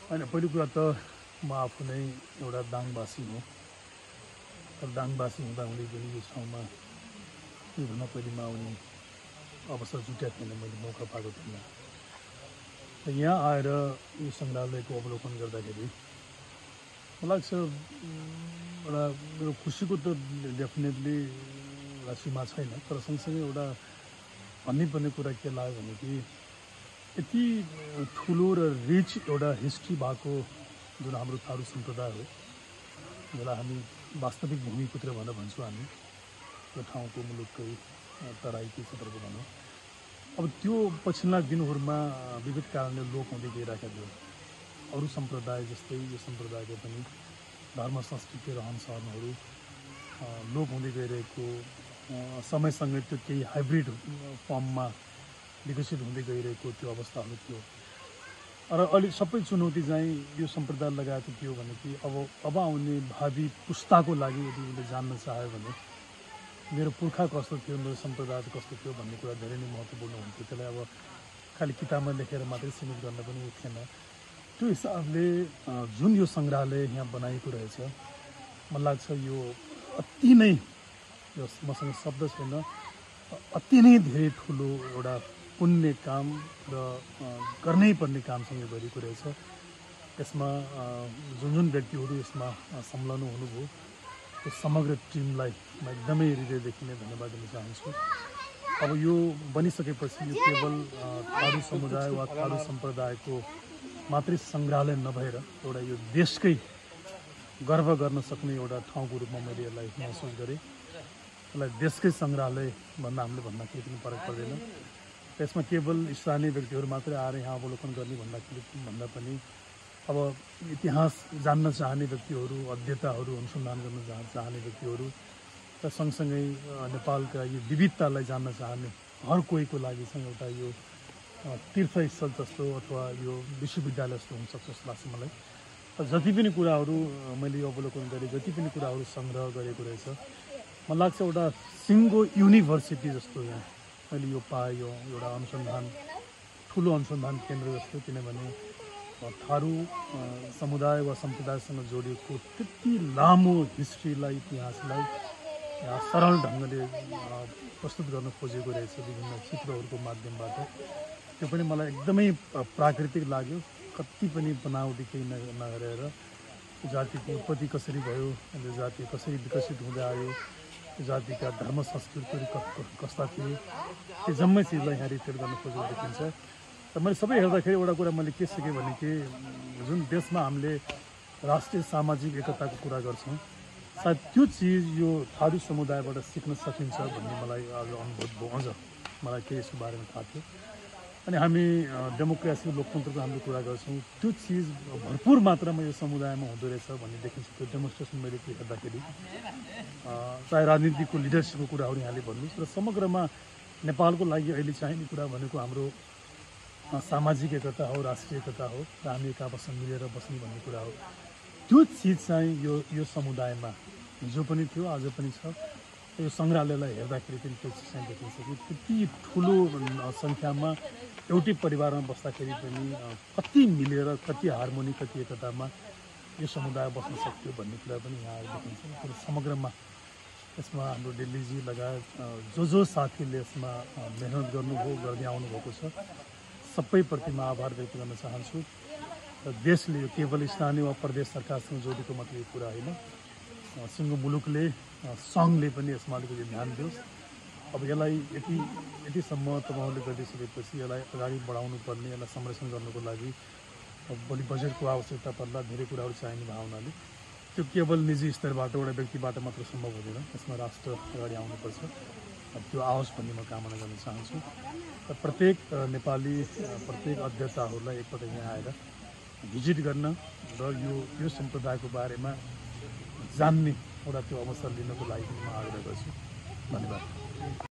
होइन पहिलो कुरा त म आफू नै एउटा दाङवासी हो र दाङवासी हुँदाहुँदै पनि यो ठाउँमा योभन्दा पहिले म आउने अवसर जुटेको थिएन, मैले मौका पाएको थिएन र यहाँ आएर यो सङ्ग्रहालयको अवलोकन गर्दाखेरि मलाई लाग्छ एउटा मेरो खुसीको त डेफिनेटली एउटा सीमा छैन, तर सँगसँगै एउटा भन्नुपर्ने कुरा के लाग्यो भने कि यति ठुलो र रिच एउटा हिस्ट्री भएको जुन हाम्रो थारू सम्प्रदाय हो, जसलाई हामी वास्तविक भूमिपुत्र भनेर भन्छौँ हामी त्यो ठाउँको मुलुककै तराईकै क्षेत्रको भनौँ। अब त्यो पछिल्ला दिनहरूमा विविध कारणले लोप हुँदै गइरहेका थियो। अरू सम्प्रदाय जस्तै यो सम्प्रदायको पनि धर्म संस्कृति रहनसहनहरू लोप हुँदै गइरहेको समयसँगै त्यो केही हाइब्रिड फर्ममा विकसित हुँदै गइरहेको त्यो अवस्थाहरू थियो र अहिले सबै चुनौती चाहिँ यो सम्प्रदाय लगाएको थियो भने कि अब आउने भावी पुस्ताको लागि यदि उसले जान्न चाह्यो भने मेरो पुर्खा कस्तो थियो, मेरो सम्प्रदाय कस्तो थियो भन्ने कुरा धेरै नै महत्त्वपूर्ण हुन्थ्यो। त्यसलाई अब खालि किताबमा लेखेर मात्रै सीमित गर्न पनि थिएन। त्यो हिसाबले जुन यो सङ्ग्रहालय यहाँ बनाएको रहेछ, मलाई लाग्छ यो अति नै, यो मसँग शब्द छैन, अति नै धेरै ठुलो एउटा पुण्य काम र गर्नै पर्ने कामसँग गरेको रहेछ। यसमा जुन जुन व्यक्तिहरू यसमा संलग्न हुनुभयो त्यो समग्र टिमलाई म एकदमै हृदयदेखि नै धन्यवाद दिन चाहन्छु। अब यो बनिसकेपछि यो केवल थारू समुदाय वा थारू सम्प्रदायको मात्रै सङ्ग्रहालय नभएर एउटा यो देशकै गर्व गर्न सक्ने एउटा ठाउँको रूपमा मैले यसलाई महसुस गरेँ। यसलाई देशकै सङ्ग्रहालय भन्दा हामीले भन्न केही पनि फरक पर्दैन। त्यसमा केवल स्थानीय व्यक्तिहरू मात्रै आएर यहाँ अवलोकन गर्ने भन्दा पनि अब इतिहास जान्न चाहने व्यक्तिहरू, अध्येताहरू, अनुसन्धान गर्न चाहने व्यक्तिहरू र सँगसँगै नेपालका यो विविधतालाई जान्न चाहने हर कोहीको लागि चाहिँ एउटा यो तीर्थस्थल जस्तो अथवा यो विश्वविद्यालय जस्तो हुनसक्छ जस्तो लाग्छ मलाई। जति पनि कुराहरू मैले अवलोकन गरेँ, जति पनि कुराहरू सङ्ग्रह गरेको रहेछ, मलाई लाग्छ एउटा सिङ्गो युनिभर्सिटी जस्तो यहाँ मैले यो पाएँ। यो एउटा अनुसन्धान, ठुलो अनुसन्धान केन्द्र जस्तो, किनभने थारू समुदाय वा सम्प्रदायसँग जोडिएको त्यति लामो हिस्ट्रीलाई, इतिहासलाई यहाँ सरल ढङ्गले प्रस्तुत गर्न खोजेको रहेछ विभिन्न चित्रहरूको माध्यमबाट। त्यो पनि मलाई एकदमै प्राकृतिक लाग्यो। कति पनि बनावटी केही नगरेर जातिको उत्पत्ति कसरी भयो, जाति कसरी विकसित हुँदै आयो, जातिका धर्म संस्कृतिहरू कस्ता थिए, त्यो जम्मै चिजलाई यहाँ रिफ्लेक्ट गर्न खोजेको देखिन्छ। र मैले सबै हेर्दाखेरि एउटा कुरा मैले के सिकेँ भने कि जुन देशमा हामीले राष्ट्रिय सामाजिक एकताको कुरा गर्छौँ, सायद त्यो चिज यो थारू समुदायबाट सिक्न सकिन्छ भन्ने मलाई आज अनुभव भयो। अझ मलाई केही यसको बारेमा थाहा थियो। अनि हामी डेमोक्रेसी, लोकतन्त्रको हामीले कुरा गर्छौँ, त्यो चिज भरपुर मात्रामा यो समुदायमा हुँदो रहेछ भन्ने देखिन्छ। त्यो डेमोन्स्ट्रेसन मैले हेर्दाखेरि चाहे राजनीतिको लिडरसिपको कुराहरू यहाँले भन्नुहोस् र समग्रमा नेपालको लागि अहिले चाहिने कुरा भनेको हाम्रो सामाजिक एकता हो, राष्ट्रिय एकता हो र हामी एक आपसमा मिलेर बस्ने भन्ने कुरा हो। त्यो चिज चाहिँ यो समुदायमा हिजो पनि थियो, आज पनि छ। यो सङ्ग्रहालयलाई हेर्दाखेरि पनि त्यो चिज चाहिँ देखिन्छ कि त्यति ठुलो सङ्ख्यामा एउटै परिवारमा बस्दाखेरि पनि कति मिलेर, कति हार्मोनी, कति एकतामा यो समुदाय बस्न सक्थ्यो भन्ने कुरा पनि यहाँ देखिन्छ। तर समग्रमा यसमा हाम्रो दिल्लीजी लगायत जो साथीले यसमा मेहनत गर्नुभयो, गर्दै आउनुभएको छ, सबैप्रति म आभार व्यक्त गर्न चाहन्छु। र देशले यो केवल स्थानीय वा प्रदेश सरकारसँग जोडेको मात्रै कुरा होइन, सिङ्गो मुलुकले, सङ्घले पनि यसमा अलिकति ध्यान दियोस्। अब यसलाई यतिसम्म तपाईँहरूले गरिसकेपछि यसलाई अगाडि बढाउनु पर्ने, यसलाई संरक्षण गर्नुको लागि भोलि बजेटको आवश्यकता पर्ला, धेरै कुराहरू चाहिने भावनाले त्यो केवल निजी स्तरबाट एउटा व्यक्तिबाट मात्र सम्भव हुँदैन। यसमा राष्ट्र अगाडि आउनुपर्छ। त्यो आओस् भन्ने म कामना गर्न चाहन्छु। र प्रत्येक नेपाली, प्रत्येक अध्येताहरूलाई एकपल्ट यहाँ आएर भिजिट गर्न र यो सम्प्रदायको बारेमा जान्ने एउटा त्यो अवसर लिनको लागि म आग्रह गर्छु। धन्यवाद।